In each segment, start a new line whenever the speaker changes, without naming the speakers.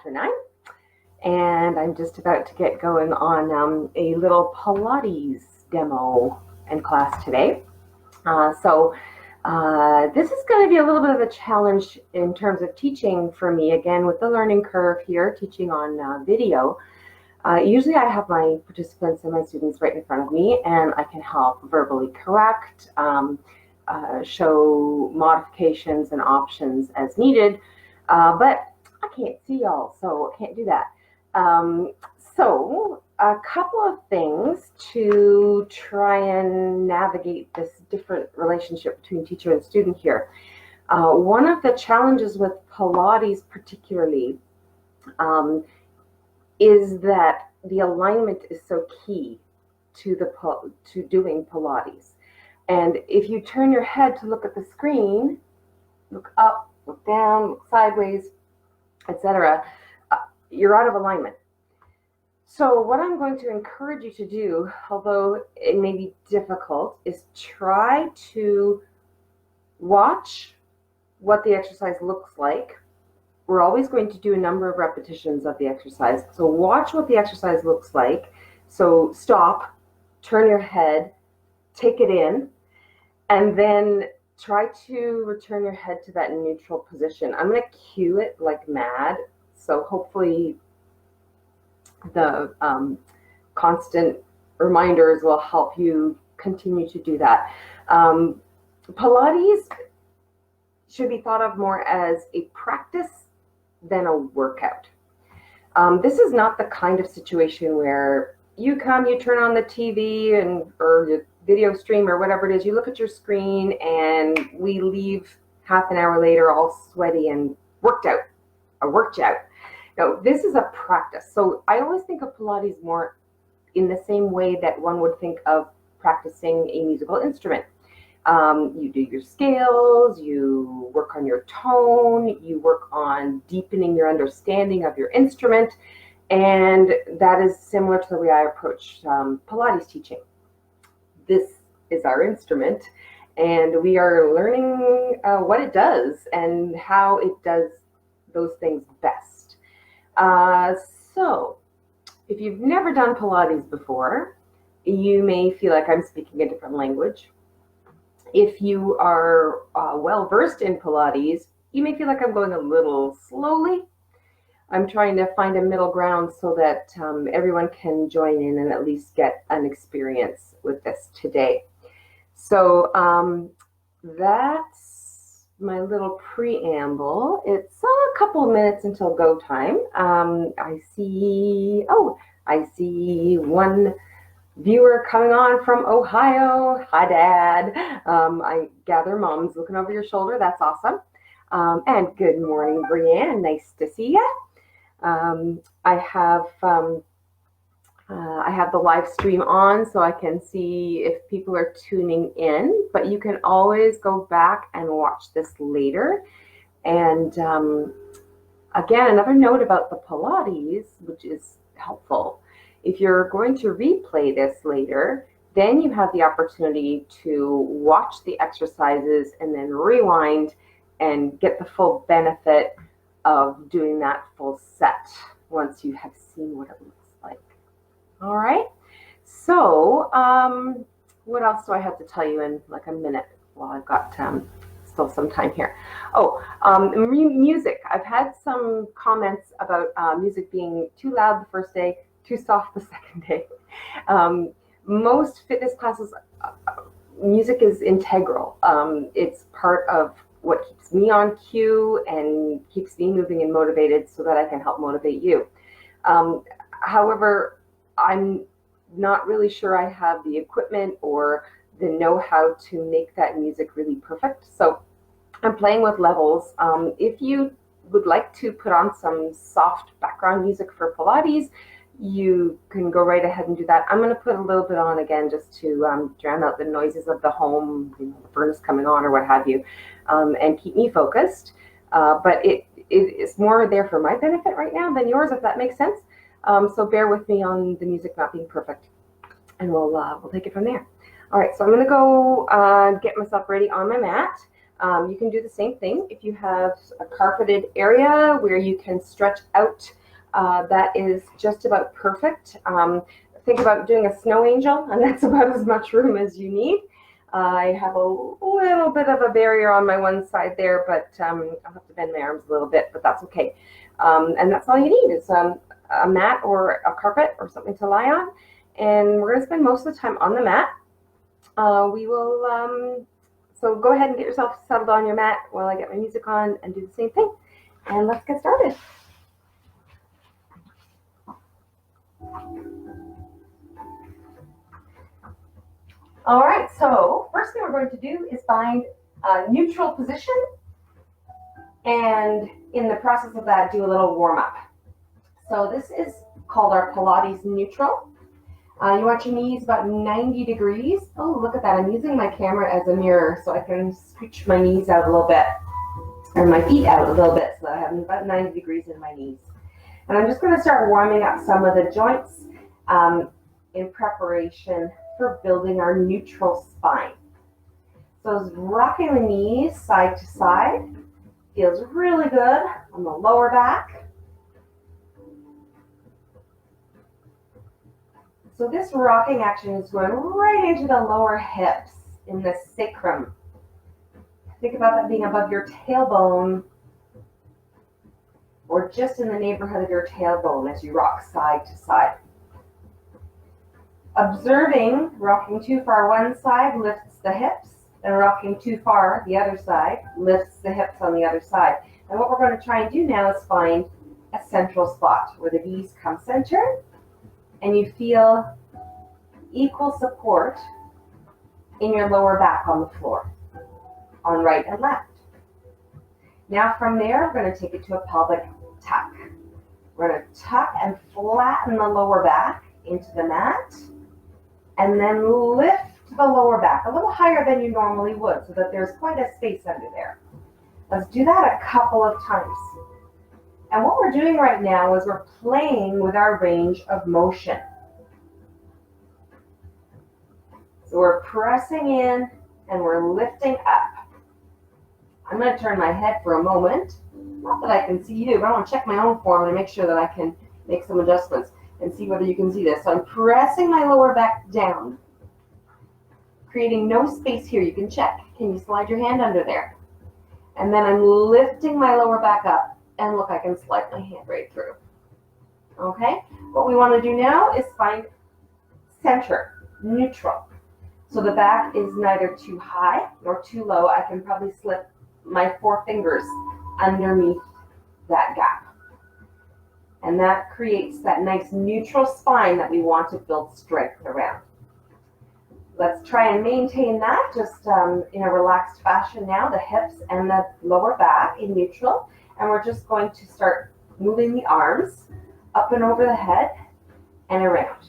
after 9, and I'm just about to get going on a little Pilates demo and class today. This is going to be a little bit of a challenge in terms of teaching for me, again, with the learning curve here, teaching on video. Usually I have my participants and my students right in front of me, and I can help verbally correct, show modifications and options as needed, but I can't see y'all, so I can't do that. So a couple of things to try and navigate this different relationship between teacher and student here. One of the challenges with Pilates particularly is that the alignment is so key to doing Pilates. And if you turn your head to look at the screen, look up, look down, look sideways, etc., you're out of alignment. So what I'm going to encourage you to do, although it may be difficult, is try to watch what the exercise looks like. We're always going to do a number of repetitions of the exercise. So watch what the exercise looks like. So stop, turn your head, take it in, and then try to return your head to that neutral position. I'm going to cue it like mad. So hopefully the constant reminders will help you continue to do that. Pilates should be thought of more as a practice than a workout. This is not the kind of situation where you come, you turn on the TV or your video stream or whatever it is, you look at your screen, and we leave half an hour later all sweaty and worked out. No, this is a practice. So I always think of Pilates more in the same way that one would think of practicing a musical instrument. You do your scales, you work on your tone, you work on deepening your understanding of your instrument, and that is similar to the way I approach Pilates teaching. This is our instrument, and we are learning what it does and how it does those things best. So if you've never done Pilates before, you may feel like I'm speaking a different language. If you are well versed in Pilates, you may feel like I'm going a little slowly. I'm trying to find a middle ground so that everyone can join in and at least get an experience with this today. So that's my little preamble. It's a couple of minutes until go time. I see one viewer coming on from Ohio. Hi, Dad. I gather Mom's looking over your shoulder. That's awesome. And good morning, Brianne. Nice to see you. I have the live stream on so I can see if people are tuning in, but you can always go back and watch this later. And again, another note about the Pilates, which is helpful. If you're going to replay this later, then you have the opportunity to watch the exercises and then rewind and get the full benefit of doing that full set once you have seen what it looks like. All right. So what else do I have to tell you in like a minute? Well, I've got still some time here. Music. I've had some comments about music being too loud the first day, too soft the second day. Most fitness classes, music is integral. It's part of what keeps me on cue and keeps me moving and motivated so that I can help motivate you. However, I'm not really sure I have the equipment or the know-how to make that music really perfect. So I'm playing with levels. If you would like to put on some soft background music for Pilates, you can go right ahead and do that. I'm going to put a little bit on again just to drown out the noises of the home, the furnace coming on or what have you, and keep me focused. But it is more there for my benefit right now than yours, if that makes sense. So bear with me on the music not being perfect, and we'll take it from there. All right, so I'm going to go get myself ready on my mat. You can do the same thing if you have a carpeted area where you can stretch out. That is just about perfect. Think about doing a snow angel, and that's about as much room as you need. I have a little bit of a barrier on my one side there, but I'll have to bend my arms a little bit, but that's okay. And that's all you need is a mat or a carpet or something to lie on. And we're going to spend most of the time on the mat. We will, so go ahead and get yourself settled on your mat while I get my music on and do the same thing. And let's get started. All right, so first thing we're going to do is find a neutral position, and in the process of that, do a little warm up. So this is called our Pilates neutral. You want your knees about 90 degrees. Oh, look at that. I'm using my camera as a mirror so I can scooch my knees out a little bit, or my feet out a little bit, so that I have about 90 degrees in my knees. And I'm just going to start warming up some of the joints in preparation for building our neutral spine. So rocking the knees side to side feels really good on the lower back. So this rocking action is going right into the lower hips in the sacrum. Think about that being above your tailbone or just in the neighborhood of your tailbone as you rock side to side. Observing rocking too far one side lifts the hips, and rocking too far the other side lifts the hips on the other side. And what we're going to try and do now is find a central spot where the knees come center and you feel equal support in your lower back on the floor, on right and left. Now from there, we're going to take it to a pelvic tuck. We're going to tuck and flatten the lower back into the mat, and then lift the lower back a little higher than you normally would so that there's quite a space under there. Let's do that a couple of times. And what we're doing right now is we're playing with our range of motion. So we're pressing in and we're lifting up. I'm going to turn my head for a moment. Not that I can see you, but I want to check my own form and make sure that I can make some adjustments and see whether you can see this. So I'm pressing my lower back down, creating no space here. You can check. Can you slide your hand under there? And then I'm lifting my lower back up, and look, I can slide my hand right through. Okay? What we want to do now is find center, neutral. So the back is neither too high nor too low. I can probably slip my 4 fingers underneath that gap. And that creates that nice neutral spine that we want to build strength around. Let's try and maintain that just in a relaxed fashion now, the hips and the lower back in neutral. And we're just going to start moving the arms up and over the head and around.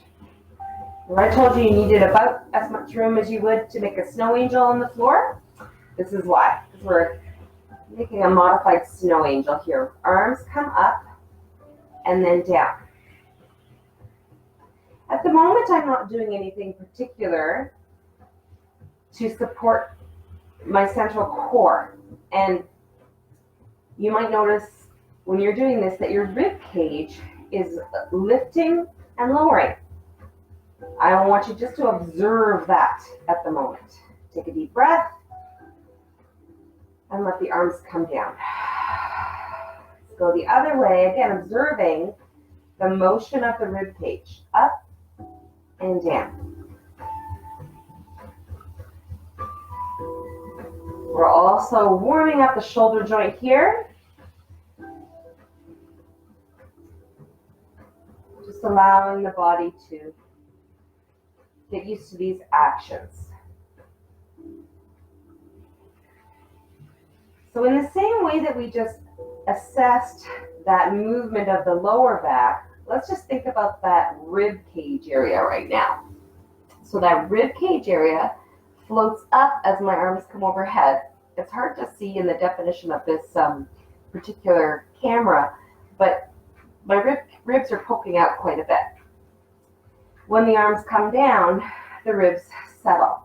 Remember I told you you needed about as much room as you would to make a snow angel on the floor? This is why, because we're making a modified snow angel here. Arms come up and then down. At the moment, I'm not doing anything particular to support my central core. And you might notice when you're doing this that your rib cage is lifting and lowering. I want you just to observe that at the moment. Take a deep breath and let the arms come down. Let's go the other way, again, observing the motion of the rib cage, up and down. We're also warming up the shoulder joint here. Just allowing the body to get used to these actions. So in the same way that we just assessed that movement of the lower back, let's just think about that rib cage area right now. So that rib cage area floats up as my arms come overhead. It's hard to see in the definition of this particular camera, but my ribs are poking out quite a bit. When the arms come down, the ribs settle.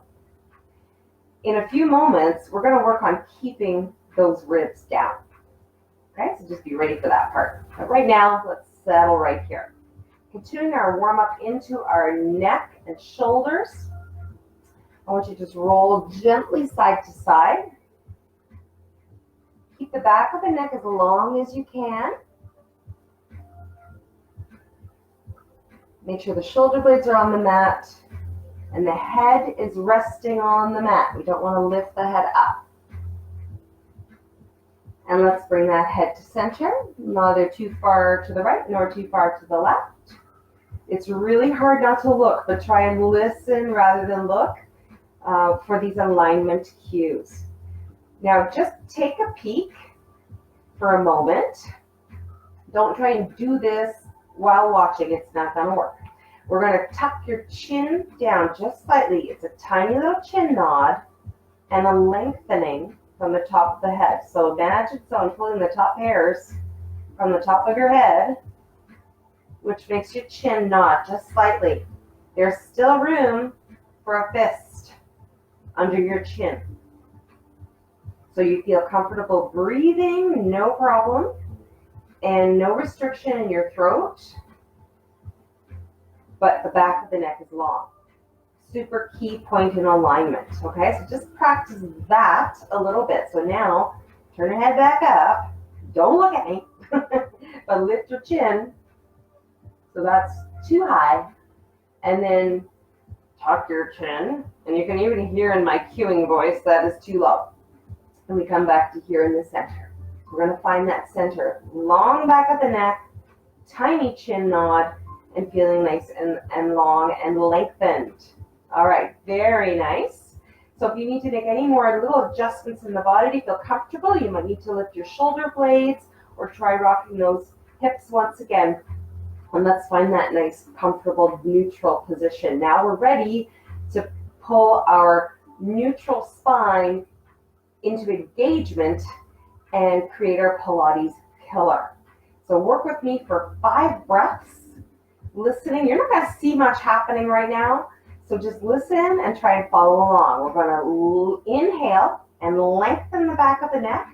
In a few moments, we're going to work on keeping those ribs down. Okay, so just be ready for that part. But right now, let's settle right here. Continuing our warm-up into our neck and shoulders. I want you to just roll gently side to side. Keep the back of the neck as long as you can. Make sure the shoulder blades are on the mat and the head is resting on the mat. We don't want to lift the head up. And let's bring that head to center, neither too far to the right nor too far to the left. It's really hard not to look, but try and listen rather than look for these alignment cues. Now just take a peek for a moment. Don't try and do this while watching. It's not going to work. We're going to tuck your chin down just slightly. It's a tiny little chin nod and a lengthening from the top of the head. So imagine pulling the top hairs from the top of your head, which makes your chin nod just slightly. There's still room for a fist under your chin. So you feel comfortable breathing, no problem, and no restriction in your throat, but the back of the neck is long. Super key point in alignment, okay? So just practice that a little bit. So now, turn your head back up. Don't look at me, but lift your chin. So that's too high. And then tuck your chin. And you can even hear in my cueing voice that is too low. And we come back to here in the center. We're going to find that center. Long back of the neck, tiny chin nod, and feeling nice and long and lengthened. All right, very nice. So if you need to make any more little adjustments in the body to feel comfortable, you might need to lift your shoulder blades or try rocking those hips once again. And let's find that nice, comfortable, neutral position. Now we're ready to pull our neutral spine into engagement and create our Pilates killer. So work with me for 5 breaths. Listening, you're not going to see much happening right now, so just listen and try and follow along. We're going to inhale and lengthen the back of the neck.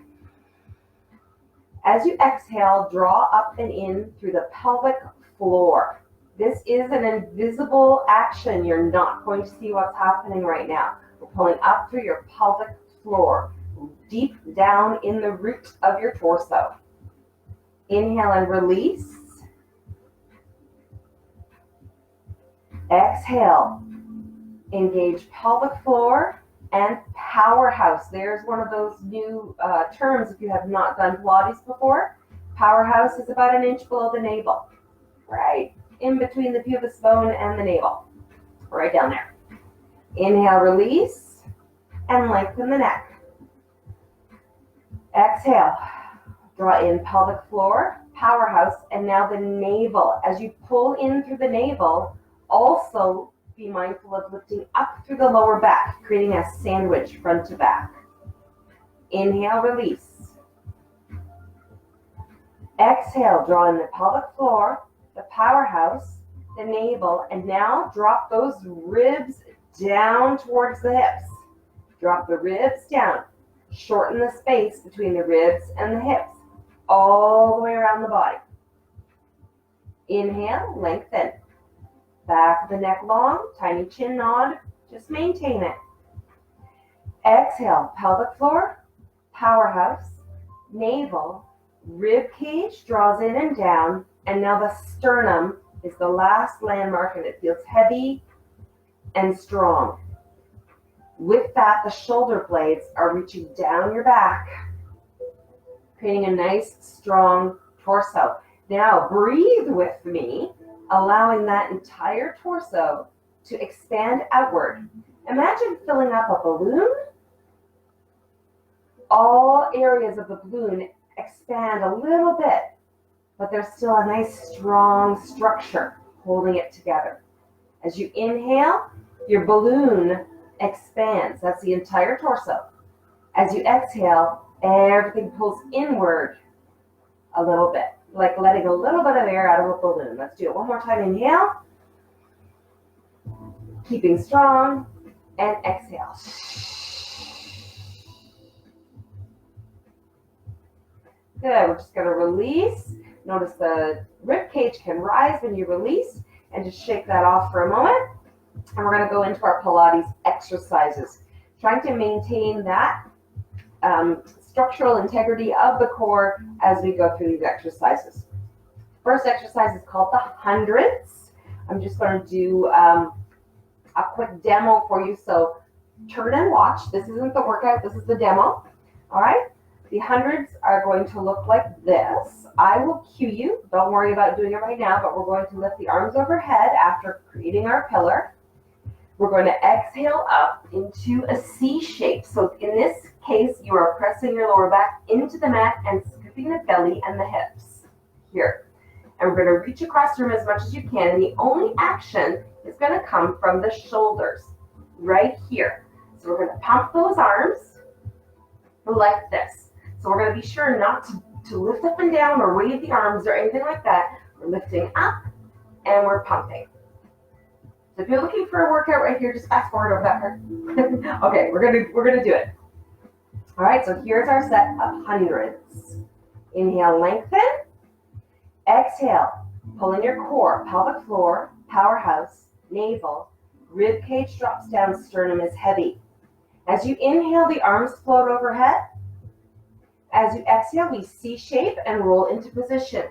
As you exhale, draw up and in through the pelvic floor. This is an invisible action. You're not going to see what's happening right now. We're pulling up through your pelvic floor, deep down in the root of your torso. Inhale and release. Exhale, engage pelvic floor and powerhouse. There's one of those new terms if you have not done Pilates before. Powerhouse is about 1 inch below the navel, right in between the pubis bone and the navel, right down there. Inhale, release, and lengthen the neck. Exhale, draw in pelvic floor, powerhouse, and now the navel. As you pull in through the navel, also be mindful of lifting up through the lower back, creating a sandwich front to back. Inhale, release. Exhale, draw in the pelvic floor, the powerhouse, the navel, and now drop those ribs down towards the hips. Drop the ribs down. Shorten the space between the ribs and the hips, all the way around the body. Inhale, lengthen. Back of the neck long, tiny chin nod, just maintain it. Exhale, pelvic floor, powerhouse, navel, rib cage draws in and down, and now the sternum is the last landmark and it feels heavy and strong. With that, the shoulder blades are reaching down your back, creating a nice, strong torso. Now breathe with me, allowing that entire torso to expand outward. Imagine filling up a balloon. All areas of the balloon expand a little bit, but there's still a nice strong structure holding it together. As you inhale, your balloon expands. That's the entire torso. As you exhale, everything pulls inward a little bit, like letting a little bit of air out of a balloon. Let's do it one more time. Inhale, keeping strong, and exhale. Good. We're just going to release. Notice the rib cage can rise when you release, and just shake that off for a moment. And we're going to go into our Pilates exercises, trying to maintain that structural integrity of the core as we go through these exercises. First exercise is called the hundreds. I'm just going to do a quick demo for you. So turn and watch. This isn't the workout. This is the demo. All right. The hundreds are going to look like this. I will cue you. Don't worry about doing it right now, but we're going to lift the arms overhead after creating our pillar. We're going to exhale up into a C shape. So in this case, you are pressing your lower back into the mat and scooping the belly and the hips here. And we're going to reach across the room as much as you can. And the only action is going to come from the shoulders right here. So we're going to pump those arms like this. So we're going to be sure not to lift up and down or wave the arms or anything like that. We're lifting up and we're pumping. So if you're looking for a workout right here, just fast forward over that part. Okay, we're gonna do it. All right, so here's our set of hundreds. Inhale, lengthen. Exhale, pull in your core, pelvic floor, powerhouse, navel, rib cage drops down, sternum is heavy. As you inhale, the arms float overhead. As you exhale, we C shape and roll into position.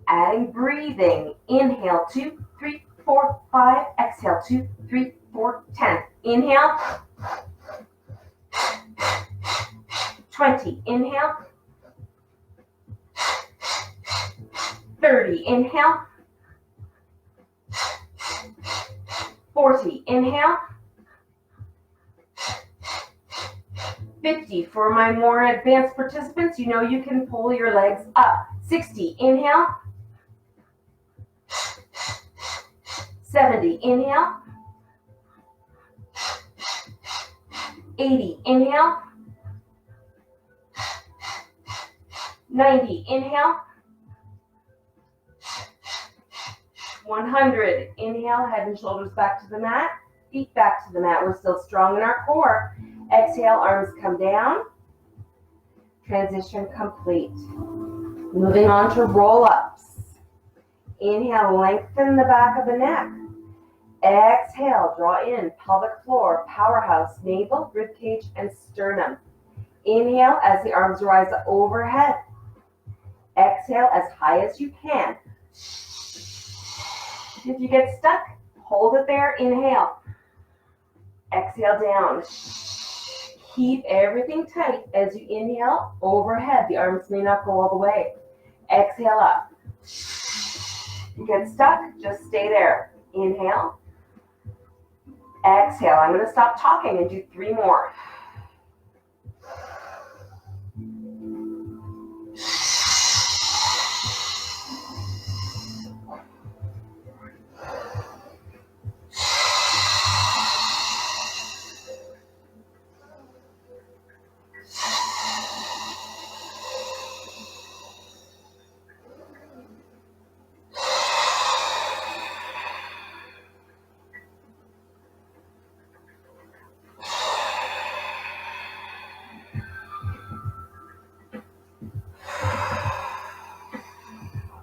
Adding breathing. Inhale, 2, 3, 4, 5. Exhale, 2, 3, 4, 10. Inhale. 20. Inhale. 30. Inhale. 40. Inhale. 50. For my more advanced participants, you know you can pull your legs up. 60. Inhale. 70. Inhale. 80. Inhale. 90. Inhale. 100. Inhale, head and shoulders back to the mat, feet back to the mat. We're still strong in our core. Exhale, arms come down. Transition complete. Moving on to roll-ups. Inhale, lengthen the back of the neck. Exhale, draw in, pelvic floor, powerhouse, navel, ribcage, and sternum. Inhale as the arms rise overhead. Exhale as high as you can. If you get stuck, hold it there. Inhale. Exhale down. Keep everything tight as you inhale overhead. The arms may not go all the way. Exhale up. If you get stuck, just stay there. Inhale. Exhale. I'm going to stop talking and do 3 more.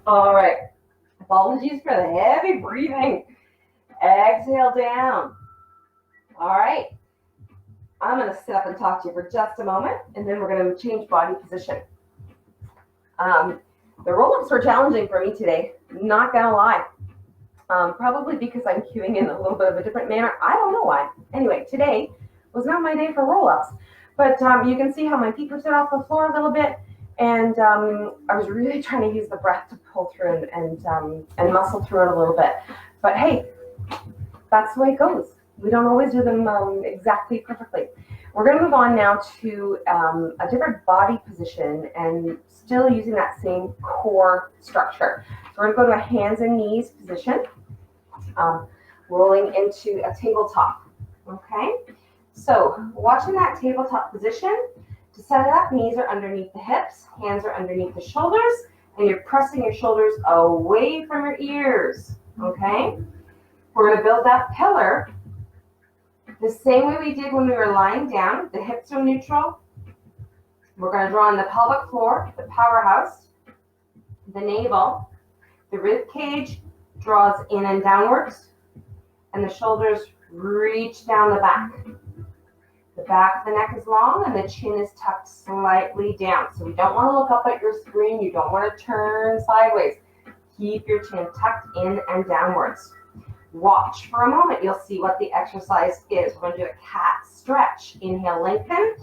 All right. Apologies for the heavy breathing. Exhale down. All right. I'm going to sit up and talk to you for just a moment, and then we're going to change body position. The roll-ups were challenging for me today, not going to lie. Probably because I'm cueing in a little bit of a different manner. I don't know why. Anyway, today was not my day for roll-ups, but you can see how my feet were set off the floor a little bit, and I was really trying to use the breath to pull through and muscle through it a little bit. But hey, that's the way it goes. We don't always do them exactly perfectly. We're going to move on now to a different body position and still using that same core structure. So we're going to go to a hands and knees position, rolling into a tabletop. Okay? So watching that tabletop position, to set it up, knees are underneath the hips, hands are underneath the shoulders, and you're pressing your shoulders away from your ears. Okay? We're going to build that pillar the same way we did when we were lying down. The hips are neutral, We're going to draw on the pelvic floor, the powerhouse, the navel, the rib cage draws in and downwards, and the shoulders reach down the back. The back of the neck is long and the chin is tucked slightly down. So we don't want to look up at your screen. You don't want to turn sideways. Keep your chin tucked in and downwards. Watch for a moment. You'll see what the exercise is. We're going to do a cat stretch. Inhale, lengthen.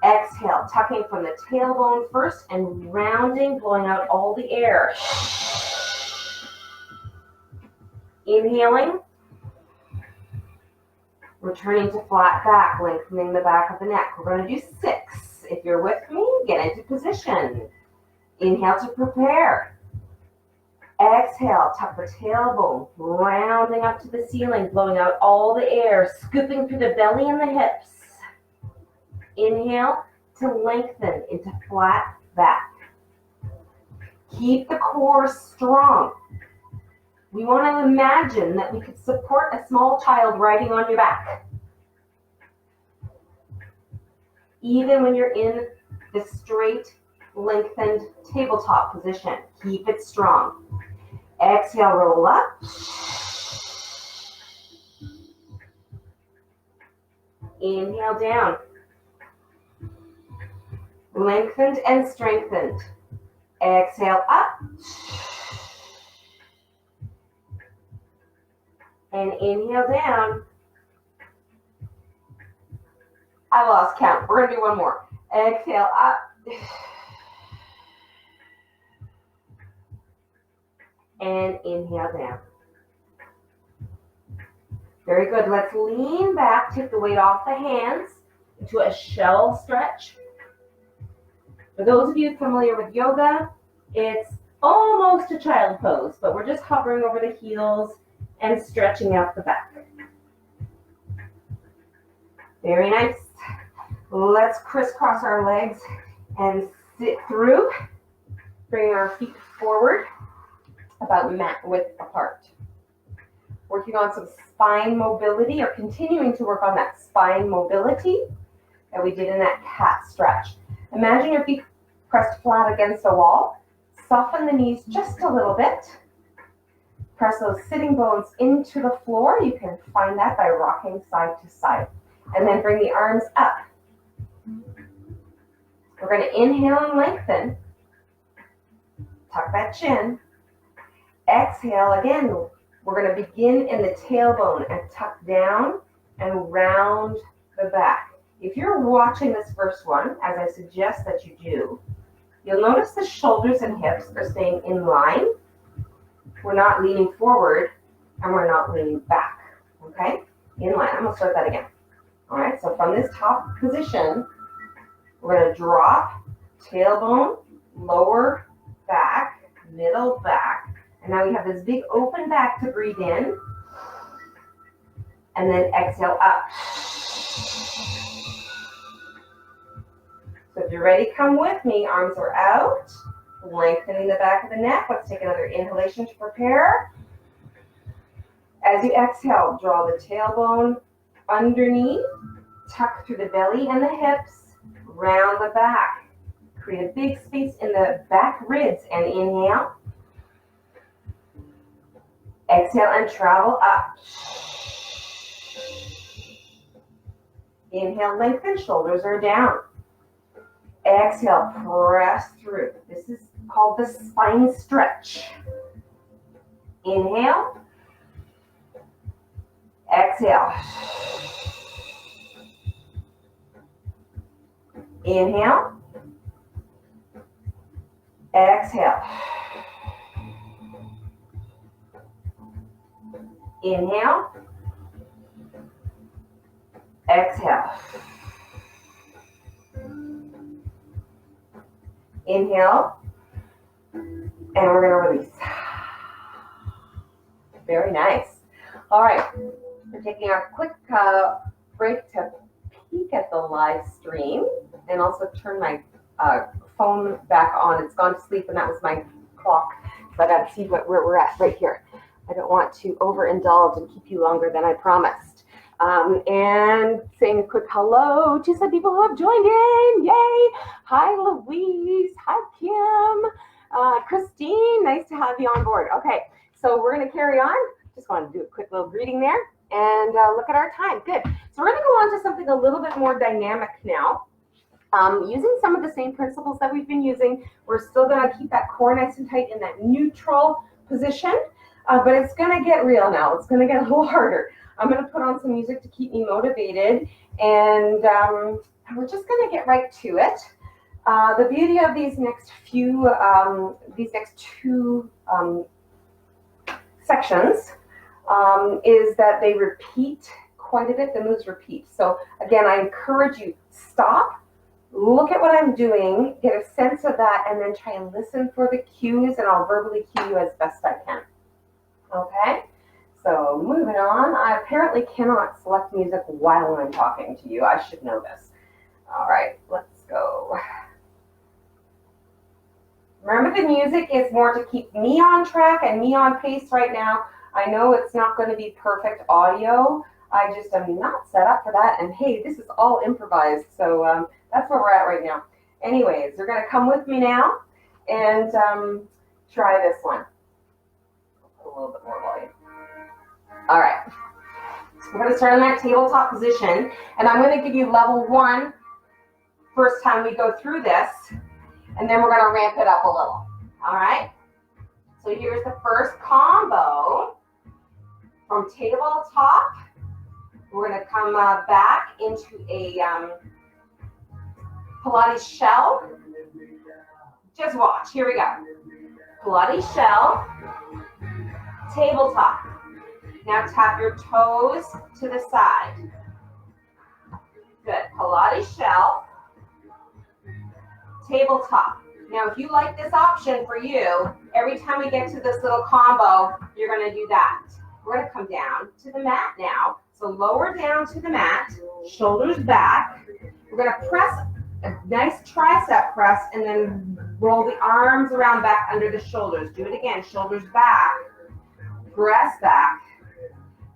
Exhale, tucking from the tailbone first and rounding, blowing out all the air. Inhaling. Returning to flat back, lengthening the back of the neck. We're going to do 6. If you're with me, get into position. Inhale to prepare. Exhale, tuck the tailbone, rounding up to the ceiling, blowing out all the air, scooping through the belly and the hips. Inhale to lengthen into flat back. Keep the core strong. We want to imagine that we could support a small child riding on your back. Even when you're in the straight, lengthened tabletop position, keep it strong. Exhale, roll up. Inhale down. Lengthened and strengthened. Exhale up. And inhale down. I lost count. We're going to do one more. Exhale up. And inhale down. Very good. Let's lean back, take the weight off the hands into a shell stretch. For those of you familiar with yoga, it's almost a child pose, but we're just hovering over the heels and stretching out the back. Very nice. Let's crisscross our legs and sit through, bringing our feet forward, about mat width apart. Working on some spine mobility, or continuing to work on that spine mobility that we did in that cat stretch. Imagine your feet pressed flat against a wall. Soften the knees just a little bit. Press those sitting bones into the floor. You can find that by rocking side to side. And then bring the arms up. We're going to inhale and lengthen. Tuck that chin. Exhale again. We're going to begin in the tailbone and tuck down and round the back. If you're watching this first one, as I suggest that you do, you'll notice the shoulders and hips are staying in line. We're not leaning forward and we're not leaning back. Okay? In line. I'm going to start that again. All right, so from this top position, we're going to drop, tailbone, lower back, middle back, and now we have this big open back to breathe in, and then exhale up. So if you're ready, come with me. Arms are out, lengthening the back of the neck. Let's take another inhalation to prepare. As you exhale, draw the tailbone underneath, tuck through the belly and the hips, round the back. Create a big space in the back ribs and inhale. Exhale and travel up. Inhale, lengthen, shoulders are down. Exhale, press through. This is called the spine stretch. Inhale. Exhale. Inhale. Exhale. Inhale. Exhale. Inhale. And we're going to release. Very nice. All right. We're taking a quick break to peek at the live stream and also turn my phone back on. It's gone to sleep, and that was my clock. So I got to see where we're at right here. I don't want to overindulge and keep you longer than I promised. And saying a quick hello to some people who have joined in. Yay! Hi, Louise. Hi, Kim. Christine, nice to have you on board. Okay, so we're going to carry on. Just want to do a quick little greeting there and look at our time. Good. So we're going to go on to something a little bit more dynamic now. Using some of the same principles that we've been using, we're still going to keep that core nice and tight in that neutral position, but it's going to get real now. It's going to get a little harder. I'm going to put on some music to keep me motivated, and we're just going to get right to it. The beauty of these next two sections is that they repeat quite a bit. The moves repeat. So again, I encourage you, stop, look at what I'm doing, get a sense of that, and then try and listen for the cues, and I'll verbally cue you as best I can. Okay? So moving on, I apparently cannot select music while I'm talking to you. I should know this. All right, let's go. Remember, the music is more to keep me on track and me on pace right now. I know it's not going to be perfect audio. I just am not set up for that. And hey, this is all improvised, so that's where we're at right now. Anyways, you're going to come with me now and try this one. I'll put a little bit more volume. All right. So we're going to start in that tabletop position, and I'm going to give you level 1 first time we go through this, and then we're going to ramp it up a little. All right? So here's the first combo from tabletop. We're going to come back into a Pilates shell. Just watch. Here we go. Pilates shell, tabletop. Now tap your toes to the side. Good. Pilates shell, tabletop. Now, if you like this option for you, every time we get to this little combo, you're going to do that. We're going to come down to the mat now. So lower down to the mat, shoulders back. We're going to press a nice tricep press and then roll the arms around back under the shoulders. Do it again. Shoulders back, press back,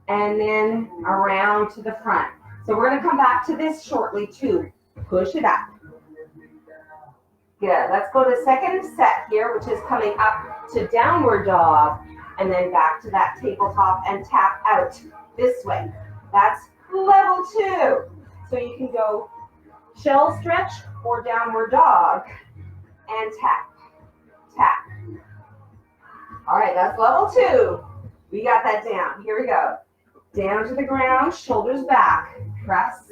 and then around to the front. So we're going to come back to this shortly too. Push it up. Good. Let's go to the second set here, which is coming up to downward dog, and then back to that tabletop and tap out this way. That's level 2. So you can go shell stretch or downward dog and tap, tap. All right, that's level 2. We got that down. Here we go. Down to the ground, shoulders back, press,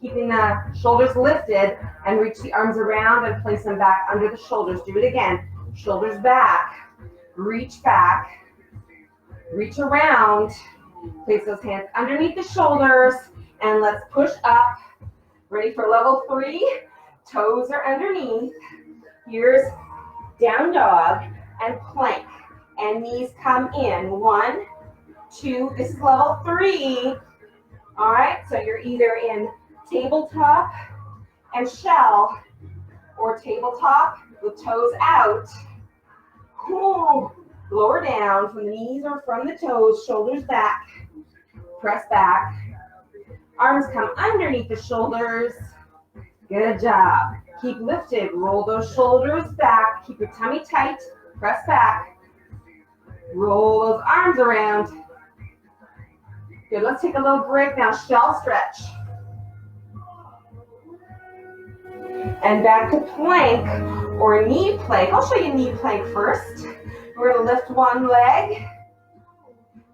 keeping the shoulders lifted, and reach the arms around and place them back under the shoulders. Do it again. Shoulders back, reach around, place those hands underneath the shoulders, and let's push up. Ready for level 3? Toes are underneath. Here's down dog and plank, and knees come in. 1, 2, this is level 3. All right, so you're either in tabletop and shell or tabletop with toes out. Cool. Lower down from the knees or from the toes, shoulders back, press back. Arms come underneath the shoulders. Good job. Keep lifted. Roll those shoulders back. Keep your tummy tight. Press back. Roll those arms around. Good. Let's take a little break now. Shell stretch. And back to plank or knee plank. I'll show you knee plank first. We're going to lift one leg.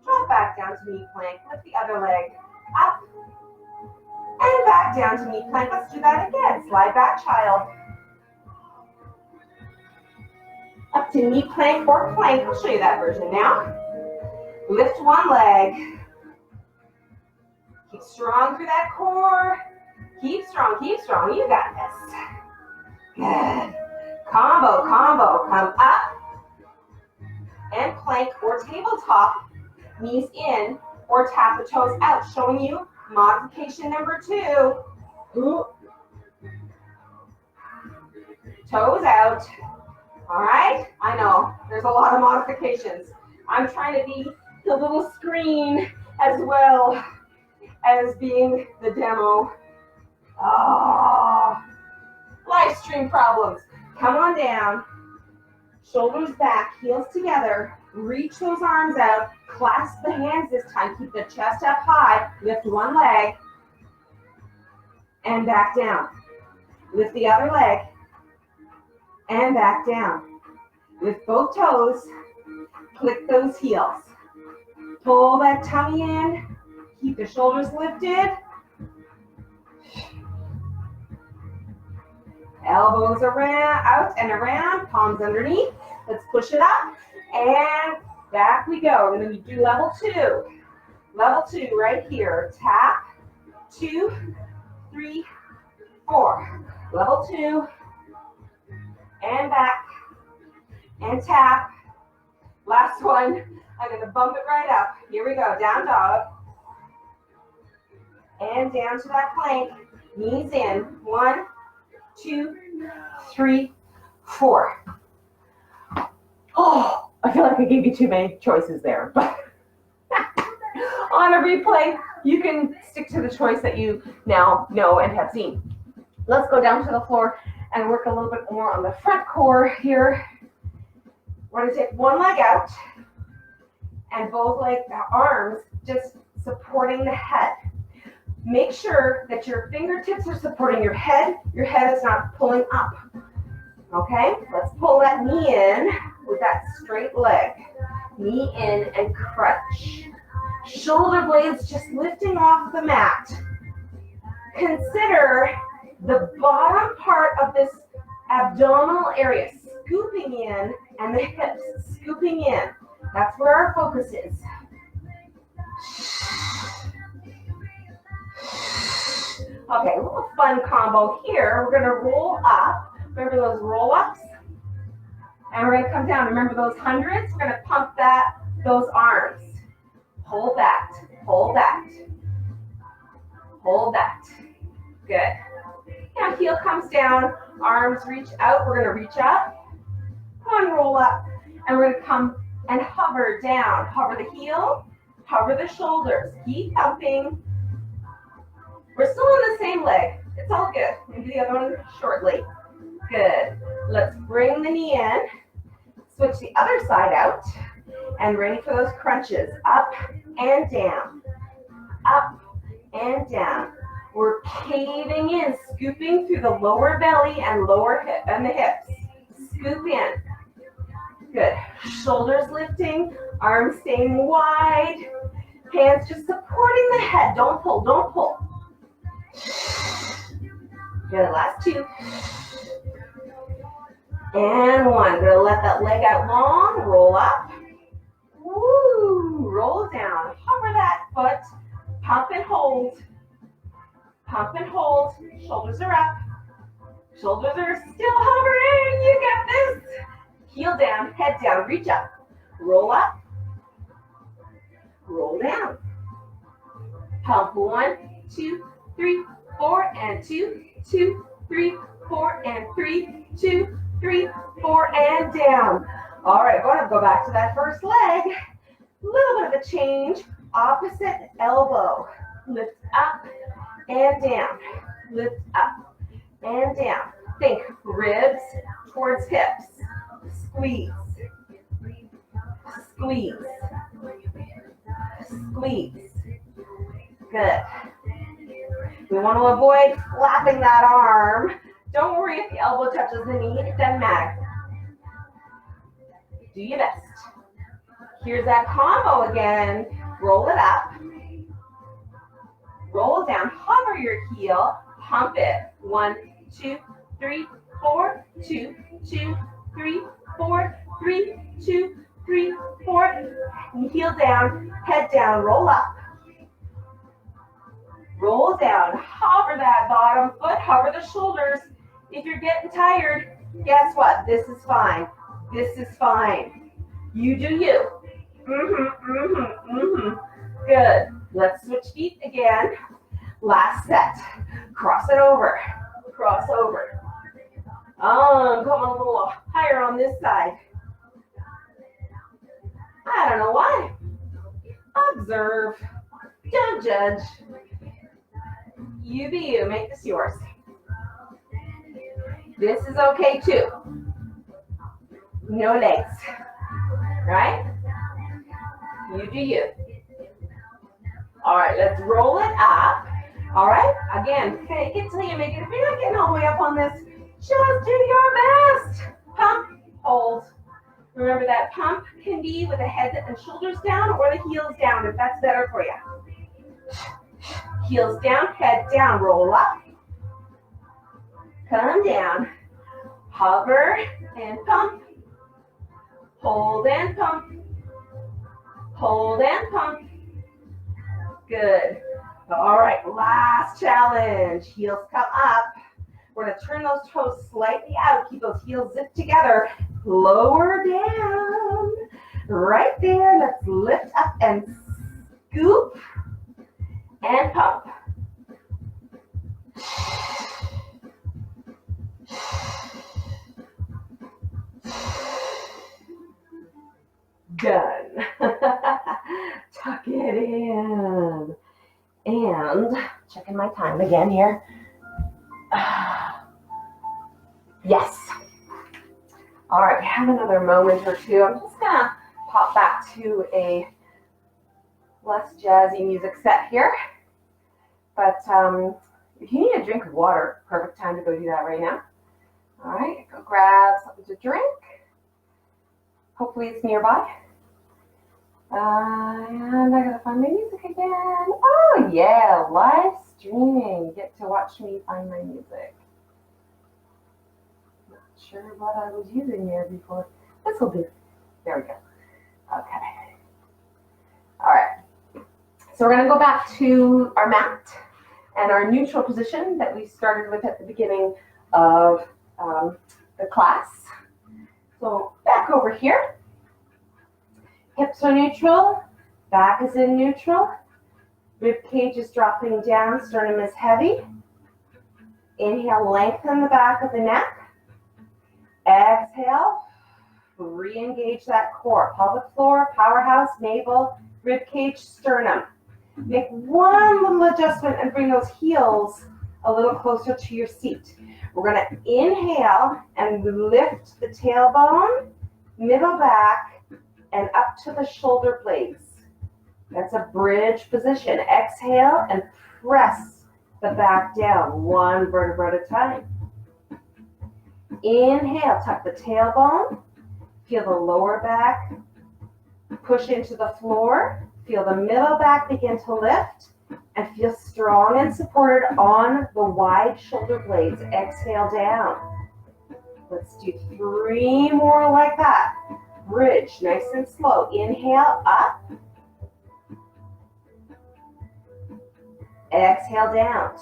Drop back down to knee plank. Lift the other leg up. And back down to knee plank. Let's do that again. Slide back, child. Up to knee plank or plank. I'll show you that version now. Lift one leg. Keep strong through that core. Keep strong, keep strong. You got this. Good. Combo. Come up. And plank or tabletop. Knees in or tap the toes out. Showing you modification number 2. Ooh. Toes out. All right. I know. There's a lot of modifications. I'm trying to be the little screen as well. as being the demo. Oh, live stream problems. Come on down. Shoulders back, heels together. Reach those arms out. Clasp the hands this time. Keep the chest up high. Lift one leg. And back down. Lift the other leg. And back down. Lift both toes. Click those heels. Pull that tummy in. Keep the shoulders lifted. Elbows around, out and around, palms underneath. Let's push it up. And back we go. We're going to do level 2. Level 2 right here. Tap. 2, 3, 4. Level 2. And back. And tap. Last one. I'm going to bump it right up. Here we go. Down dog. And down to that plank. Knees in. 1, 2, 3, 4. Oh, I feel like I gave you too many choices there. But on a replay, you can stick to the choice that you now know and have seen. Let's go down to the floor and work a little bit more on the front core here. We're going to take one leg out and both arms just supporting the head. Make sure that your fingertips are supporting your head. Your head is not pulling up. Okay, let's pull that knee in with that straight leg. Knee in and crunch. Shoulder blades just lifting off the mat. Consider the bottom part of this abdominal area scooping in and the hips scooping in. That's where our focus is. Okay, a little fun combo here. We're going to roll up. Remember those roll-ups? And we're going to come down. Remember those hundreds? We're going to pump those arms. Hold that. Hold that. Hold that. Good. Now heel comes down. Arms reach out. We're going to reach up. Come on, roll up. And we're going to come and hover down. Hover the heel. Hover the shoulders. Keep pumping. We're still on the same leg. It's all good. We'll do the other one shortly. Good. Let's bring the knee in. Switch the other side out. And ready for those crunches. Up and down. Up and down. We're caving in, scooping through the lower belly and lower hip and the hips. Scoop in. Good. Shoulders lifting. Arms staying wide. Hands just supporting the head. Don't pull. Don't pull. Good, last 2. And 1. Gonna let that leg out long, roll up. Woo, roll down, hover that foot, pump and hold. Pump and hold, shoulders are up. Shoulders are still hovering, you got this. Heel down, head down, reach up. Roll up, roll down. Pump 1, 2, 3, 4, and 2, 2, 3, 4, and 3, 2, 3, 4, and down. All right, go back to that first leg. A little bit of a change. Opposite elbow. Lift up and down. Lift up and down. Think ribs towards hips. Squeeze. Squeeze. Squeeze. Good. We want to avoid flapping that arm. Don't worry if the elbow touches the knee. It doesn't matter. Do your best. Here's that combo again. Roll it up. Roll down. Hover your heel. Pump it. 1, 2, 3, 4. 2, 2, 3, 4. 3, 2, 3, 4. And heel down. Head down. Roll up. Roll down, hover that bottom foot, hover the shoulders. If you're getting tired, guess what? This is fine. This is fine. You do you. Good. Let's switch feet again. Last set. Cross it over. Cross over. Come on a little higher on this side. I don't know why. Observe. Don't judge. You be you, make this yours. This is okay too. No legs, right? You do you. All right, let's roll it up. All right, again, fake it till you make it. If you're not getting all the way up on this, just do your best. Pump, hold. Remember that pump can be with the head and shoulders down or the heels down if that's better for you. Heels down, head down, roll up. Come down. Hover and pump. Hold and pump. Hold and pump. Good. All right, last challenge. Heels come up. We're going to turn those toes slightly out. Keep those heels zipped together. Lower down. Right there. Let's lift up and scoop and pump. Done. Tuck it in. And checking my time again here. Yes. All right, we have another moment or two. I'm just gonna pop back to a less jazzy music set here. But if you need a drink of water, perfect time to go do that right now. All right, go grab something to drink. Hopefully it's nearby. And I gotta find my music again. Oh yeah, live streaming. You get to watch me find my music. Not sure what I was using there before. This will do. There we go. Okay. All right. So we're gonna go back to our mat and our neutral position that we started with at the beginning of the class. So back over here. Hips are neutral, back is in neutral, rib cage is dropping down, sternum is heavy. Inhale, lengthen the back of the neck. Exhale, re-engage that core. Pelvic floor, powerhouse, navel, rib cage, sternum. Make one little adjustment and bring those heels a little closer to your seat. We're going to inhale and lift the tailbone, middle back, and up to the shoulder blades. That's a bridge position. Exhale and press the back down, one vertebra at a time. Inhale, tuck the tailbone, feel the lower back push into the floor, feel the middle back begin to lift, and feel strong and supported on the wide shoulder blades. Exhale down. Let's do 3 more like that. Bridge, nice and slow. Inhale, up. Exhale, down.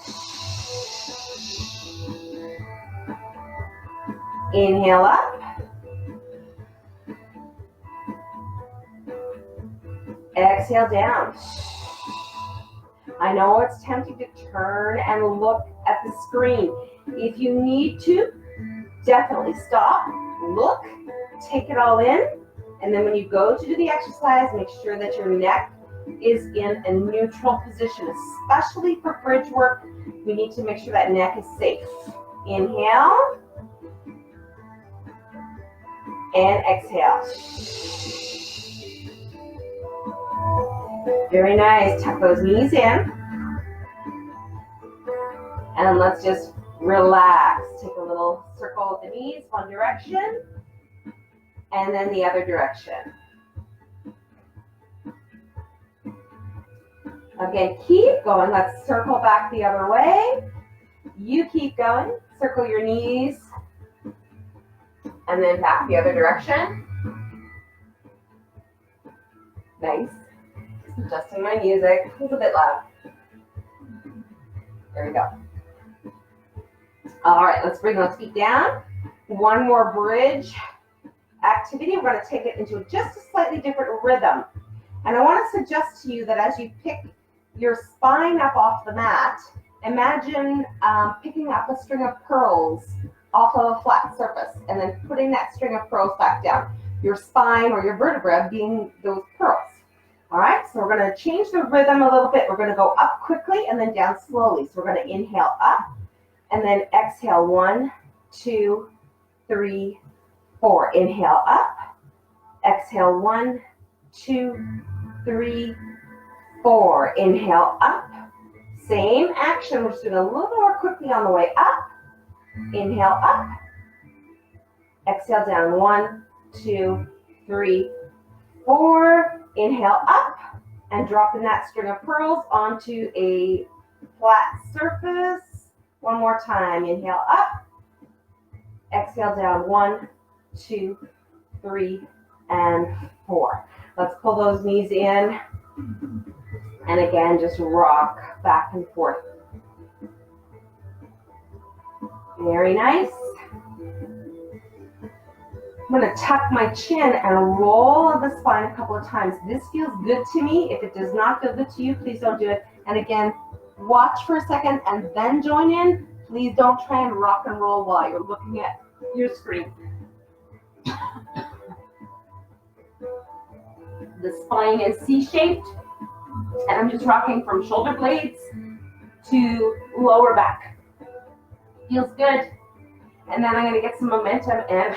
Inhale, up. Exhale, down. I know it's tempting to turn and look at the screen. If you need to, definitely stop, look, take it all in, and then when you go to do the exercise, make sure that your neck is in a neutral position, especially for bridge work. We need to make sure that neck is safe. Inhale, and exhale. Very nice. Tuck those knees in. And let's just relax. Take a little circle with the knees, one direction, and then the other direction. Again, keep going. Let's circle back the other way. You keep going. Circle your knees, and then back the other direction. Nice. Adjusting my music. It's a bit loud. There we go. All right, let's bring those feet down. One more bridge activity. We're going to take it into just a slightly different rhythm. And I want to suggest to you that as you pick your spine up off the mat, imagine picking up a string of pearls off of a flat surface and then putting that string of pearls back down. Your spine or your vertebra being those pearls.
All right, so we're going to change the rhythm a little bit. We're going to go up quickly and then down slowly. So we're going to inhale up and then exhale 1, 2, 3, 4. Inhale up, exhale 1, 2, 3, 4. Inhale up. Same action. We're just doing a little more quickly on the way up. Inhale up. Exhale down. 1, 2, 3, 4. Inhale up and dropping that string of pearls onto a flat surface. One more time. Inhale up. Exhale down. 1, 2, 3, and 4. Let's pull those knees in. And again, just rock back and forth. Very nice. I'm going to tuck my chin and roll the spine a couple of times. This feels good to me. If it does not feel good to you, please don't do it. And again, watch for a second and then join in. Please don't try and rock and roll while you're looking at your screen. The spine is C-shaped, and I'm just rocking from shoulder blades to lower back. Feels good. And then I'm going to get some momentum and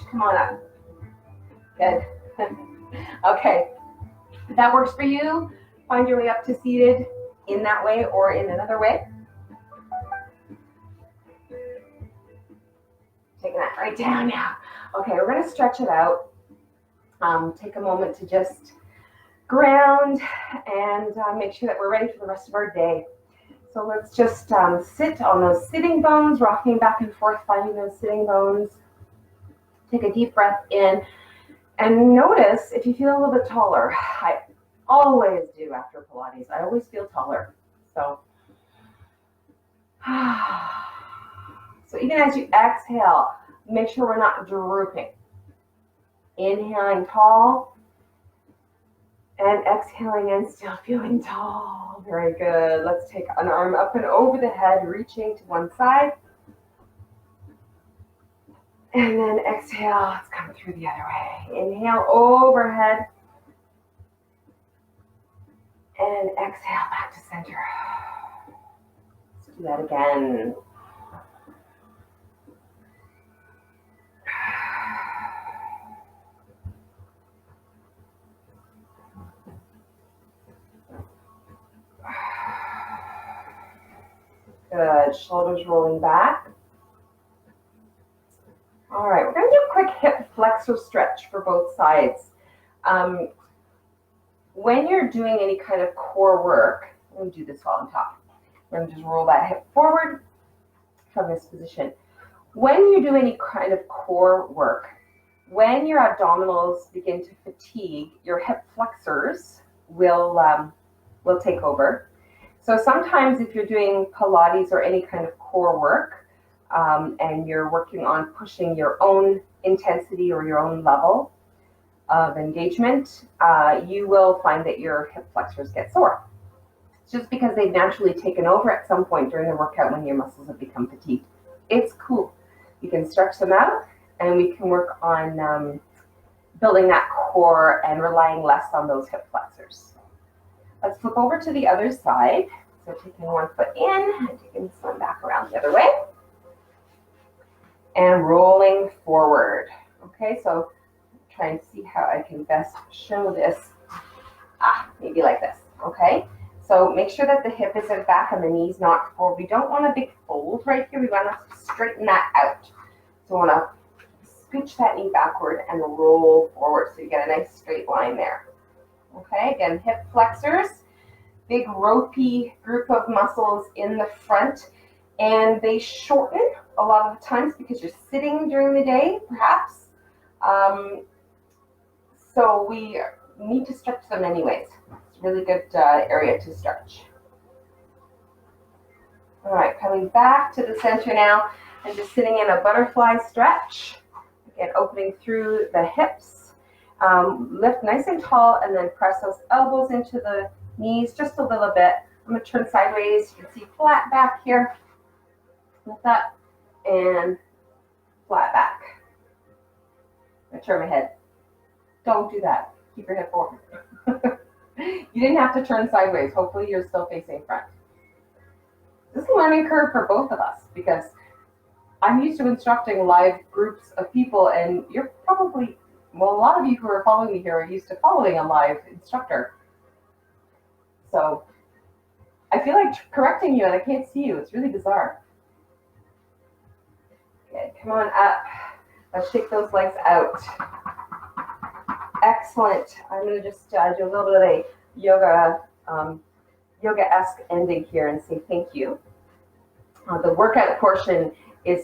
come on up. Good. Okay. If that works for you, find your way up to seated in that way or in another way. Taking that right down now. Okay, we're going to stretch it out. Take a moment to just ground and make sure that we're ready for the rest of our day. So let's just sit on those sitting bones, rocking back and forth, finding those sitting bones. Take a deep breath in and notice if you feel a little bit taller. I always do after Pilates. I always feel taller. So even as you exhale, make sure we're not drooping. Inhaling tall and exhaling and still feeling tall. Very good. Let's take an arm up and over the head, reaching to one side. And then exhale, let's come through the other way. Inhale overhead. And exhale back to center. Let's do that again. Good. Shoulders rolling back. All right, we're going to do a quick hip flexor stretch for both sides. When you're doing any kind of core work, let me do this while on top. We're going to just roll that hip forward from this position. When you do any kind of core work, when your abdominals begin to fatigue, your hip flexors will take over. So sometimes if you're doing Pilates or any kind of core work, and you're working on pushing your own intensity or your own level of engagement, you will find that your hip flexors get sore. It's just because they've naturally taken over at some point during the workout when your muscles have become fatigued. It's cool. You can stretch them out, and we can work on building that core and relying less on those hip flexors. Let's flip over to the other side. So taking one foot in and taking this one back around the other way. And rolling forward. Okay, so try and see how I can best show this. Maybe like this. Okay, so make sure that the hip isn't back and the knee's not forward. We don't want a big fold right here. We want to straighten that out. So we want to scooch that knee backward and roll forward so you get a nice straight line there. Okay, again, hip flexors, big ropey group of muscles in the front, and they shorten a lot of the times because you're sitting during the day, perhaps. So we need to stretch them anyways. It's a really good area to stretch. All right, coming back to the center now and just sitting in a butterfly stretch. Again, opening through the hips. Lift nice and tall and then press those elbows into the knees just a little bit. I'm going to turn sideways. You can see flat back here. Lift up and flat back. I turn my head. Don't do that. Keep your head forward. You didn't have to turn sideways. Hopefully you're still facing front. This is a learning curve for both of us because I'm used to instructing live groups of people, and you're probably, well, a lot of you who are following me here are used to following a live instructor. So I feel like correcting you and I can't see you. It's really bizarre. Okay, come on up. Let's shake those legs out. Excellent. I'm going to just do a little bit of a yoga-esque ending here and say thank you. The workout portion